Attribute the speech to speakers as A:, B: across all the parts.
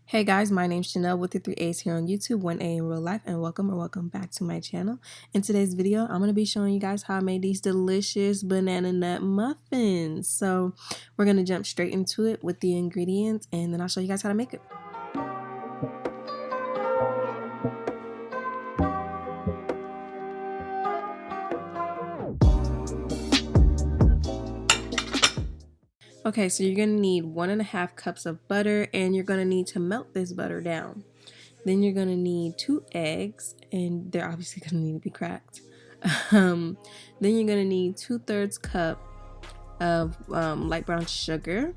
A: Hey guys, my name's Shaaanelle with the 3 A's here on YouTube, 1A in real life, and welcome back to my channel. In today's video, I'm going to be showing you guys how I made these delicious banana nut muffins. So we're going to jump straight into it with the ingredients, and then I'll show you guys how to make it. Okay, so you're going to need 1.5 cups of butter, and you're going to need to melt this butter down. Then you're going to need 2 eggs, and they're obviously going to need to be cracked. Then you're going to need 2/3 cup of light brown sugar.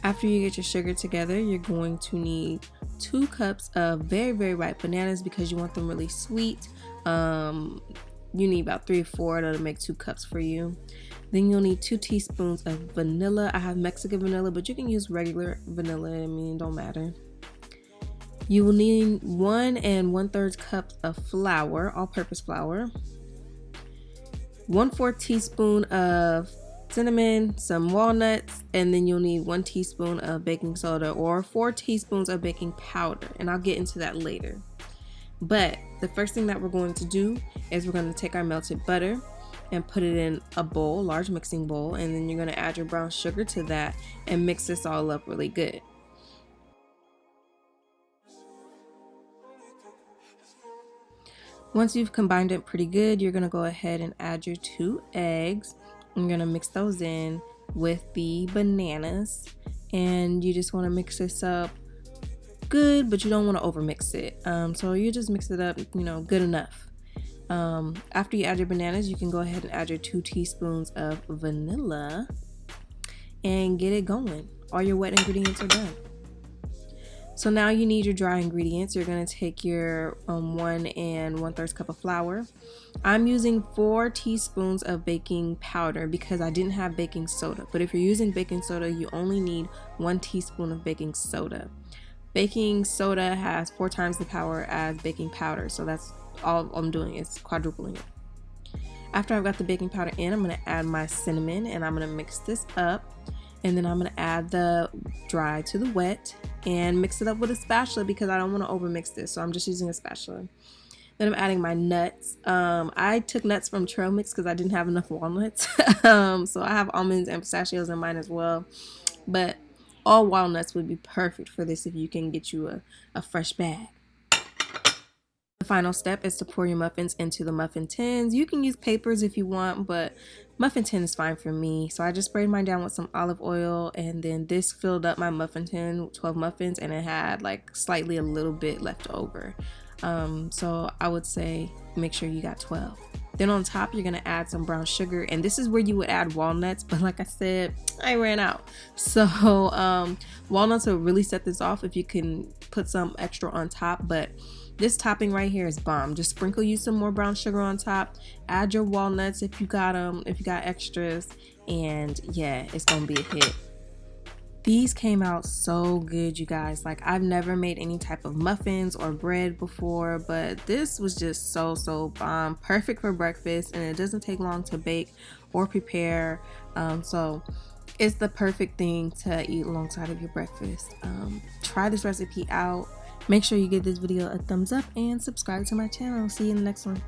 A: After you get your sugar together, you're going to need 2 cups of very ripe bananas because you want them really sweet. You need about 3 or 4. That'll make 2 cups for you. Then you'll need 2 teaspoons of vanilla. I have Mexican vanilla, but you can use regular vanilla. I mean, it don't matter. You will need 1 1/3 cups of flour, all-purpose flour. 1/4 teaspoon of cinnamon, some walnuts, and then you'll need 1 teaspoon of baking soda or 4 teaspoons of baking powder, and I'll get into that later. But the first thing that we're going to do is we're going to take our melted butter and put it in a bowl, large mixing bowl, and then you're going to add your brown sugar to that and mix this all up really good. Once you've combined it pretty good, you're going to go ahead and add your 2 eggs. You're going to mix those in with the bananas, and you just want to mix this up good, but you don't want to over mix it. So you just mix it up, good enough. After you add your bananas, you can go ahead and add your 2 teaspoons of vanilla and get it going. All your wet ingredients are done. So now you need your dry ingredients. You're going to take your 1 1/3 cup of flour. I'm using 4 teaspoons of baking powder because I didn't have baking soda. But if you're using baking soda, you only need 1 teaspoon of baking soda. Baking soda has 4 times the power as baking powder, so that's all I'm doing is quadrupling it. After I've got the baking powder in, I'm going to add my cinnamon, and I'm going to mix this up. And then I'm going to add the dry to the wet and mix it up with a spatula because I don't want to over mix this, so I'm just using a spatula. Then I'm adding my nuts. I took nuts from trail mix because I didn't have enough walnuts. So I have almonds and pistachios in mine as well, but all walnuts would be perfect for this if you can get you a fresh bag. The final step is to pour your muffins into the muffin tins. You can use papers if you want, but muffin tin is fine for me. So I just sprayed mine down with some olive oil, and then this filled up my muffin tin, 12 muffins, and it had like slightly a little bit left over. So I would say make sure you got 12. Then on top, you're going to add some brown sugar, and this is where you would add walnuts, but like I said, I ran out. So walnuts will really set this off if you can put some extra on top, but this topping right here is bomb. Just sprinkle you some more brown sugar on top, add your walnuts if you got them, if you got extras, and yeah, it's gonna be a hit. These came out so good, you guys. Like, I've never made any type of muffins or bread before, but this was just so bomb. Perfect for breakfast, and it doesn't take long to bake or prepare. So it's the perfect thing to eat alongside of your breakfast. Try this recipe out. Make sure you give this video a thumbs up and subscribe to my channel. See you in the next one.